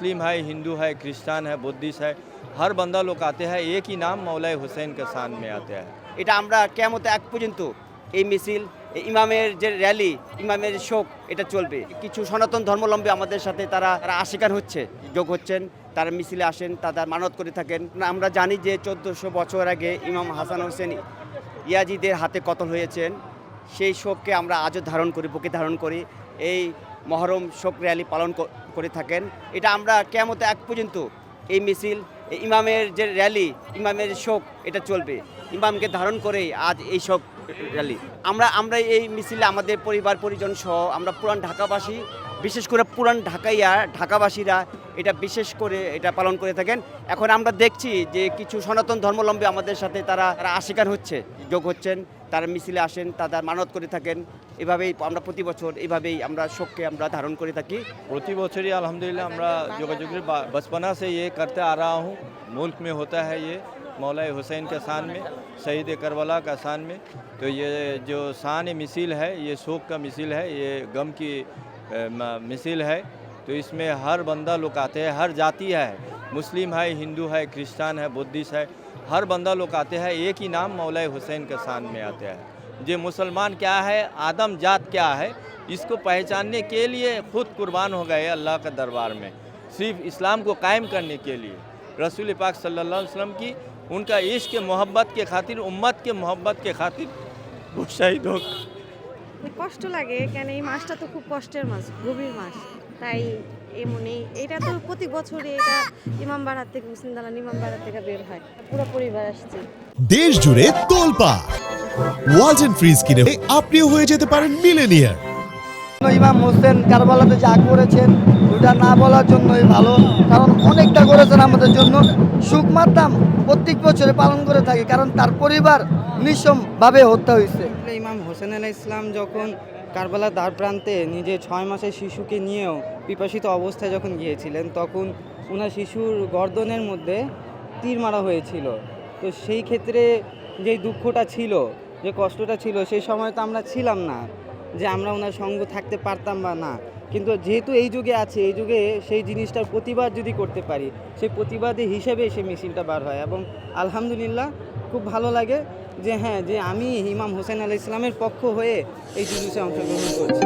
मुस्लिम है, हिंदू है, क्रिश्चियन है, बुद्धिस्ट है, हर बंदा लोग आते हैं, एक ही नाम मौलाए हुसैन के शान में आते हैं। এটা আমরা কিয়ামতের আগ পর্যন্ত এই মিছিল, এই ইমামের যে র্যালি, ইমামের শোক এটা চলবে। কিছু সনাতন ধর্মাবলম্বী আমাদের সাথে তারা আশিকান হচ্ছে, যোগ হচ্ছেন, তারা মিছিলে আসেন, তারা মানত করে থাকেন। আমরা জানি যে 1400 বছর আগে ইমাম হাসান হোসেন ইয়াজিদের হাতে কতল হয়েছেন, সেই শোককে আমরা আজও ধারণ করি, বুকে ধারণ করি। এই মহরম শোক র্যালি পালন করে থাকেন। এটা আমরা কিয়ামতের আগ পর্যন্ত এই মিছিল, এই ইমামের যে র্যালি, ইমামের শোক এটা চলবে। ইমামকে ধারণ করেই আজ এই সব র্যালি। আমরা এই মিছিলে আমাদের পরিবার পরিজন সহ আমরা পুরান ঢাকাবাসী, বিশেষ করে পুরান ঢাকাবাসীরা এটা বিশেষ করে এটা পালন করে থাকেন। এখন আমরা দেখছি যে কিছু সনাতন ধর্মাবলম্বী আমাদের সাথে তারা আশিকান হচ্ছে, যোগ হচ্ছেন, তারা মিছিলে আসেন, তারা মানত করে থাকেন। এভাবেই আমরা প্রতি বছর এইভাবেই আমরা শোককে আমরা ধারণ করে থাকি। प्रति বছরই अल्हम्दुलिल्लाह আমরা যোগাযোগের बचपना से ये करते आ रहा हूँ। मुल्क में होता है ये मौलाए हुसैन के शान में, शहीद करबला का शान में। तो ये जो शान मिसिल है, ये शोक का मिसिल है, ये गम की मिसिल है। तो इसमें हर बंदा लोग आते हैं, हर जाति है, मुस्लिम है, हिंदू है, क्रिश्चियन है, बुद्धिस्ट है, हर बंदा लोग आते हैं, एक ही नाम मौलाए हुसैन के शान में आते हैं। ये मुसलमान क्या है, आदम जात क्या है, इसको पहचानने के लिए खुद कुर्बान हो गए अल्लाह के दरबार में, सिर्फ इस्लाम को कायम करने के लिए। रसूल पाक सल्लल्लाहु अलैहि वसल्लम की उनका इश्क के मोहब्बत के खातिर, उम्मत के मोहब्बत के खातिर वो शहीद हो। কষ্ট লাগে কেন এই মাসটা তো খুব কষ্টের মাস, গভীর মাস, তাই এমনি এটা তো প্রতি বছরই এটা ইমামবাড়া থেকে, মুসলিম দালান ইমামবাড়া থেকে বের হয়, পুরো পরিবার আসছে। দেশ জুড়ে তোলপা ওয়ালটন ফ্রিজ কিনে আপনিও হয়ে যেতে পারেন মিলেনিয়ার। ইমাম হোসেন কারবালাতে যা করেছেন ওটা না বলার জন্যই ভালো, কারণ অনেকটা করেছেন আমাদের জন্য। সুখ মাতাম প্রত্যেক বছরে পালন করে থাকি, কারণ তার পরিবার নিঃসমভাবে হত্যা হয়েছে। ইমাম হোসেন আলাইহিস সালাম যখন কারবালার দ্বার প্রান্তে নিজে 6 মাসের শিশুকে নিয়েও পিপাসিত অবস্থায় যখন গিয়েছিলেন, তখন ওনার শিশুর গর্দনের মধ্যে তীর মারা হয়েছিল। তো সেই ক্ষেত্রে যেই দুঃখটা ছিল, যে কষ্টটা ছিল, সেই সময় তো আমরা ছিলাম না যে আমরা ওনার সঙ্গ থাকতে পারতাম বা না। কিন্তু যেহেতু এই যুগে আছে, এই যুগে সেই জিনিসটার প্রতিবাদ যদি করতে পারি, সেই প্রতিবাদী হিসেবে সেই মিছিলটা বার হয়। এবং আলহামদুলিল্লাহ খুব ভালো লাগে যে হ্যাঁ, যে আমি ইমাম হোসেন আলাইহিস সালামের পক্ষ হয়ে এই জুলুসে অংশগ্রহণ করছি।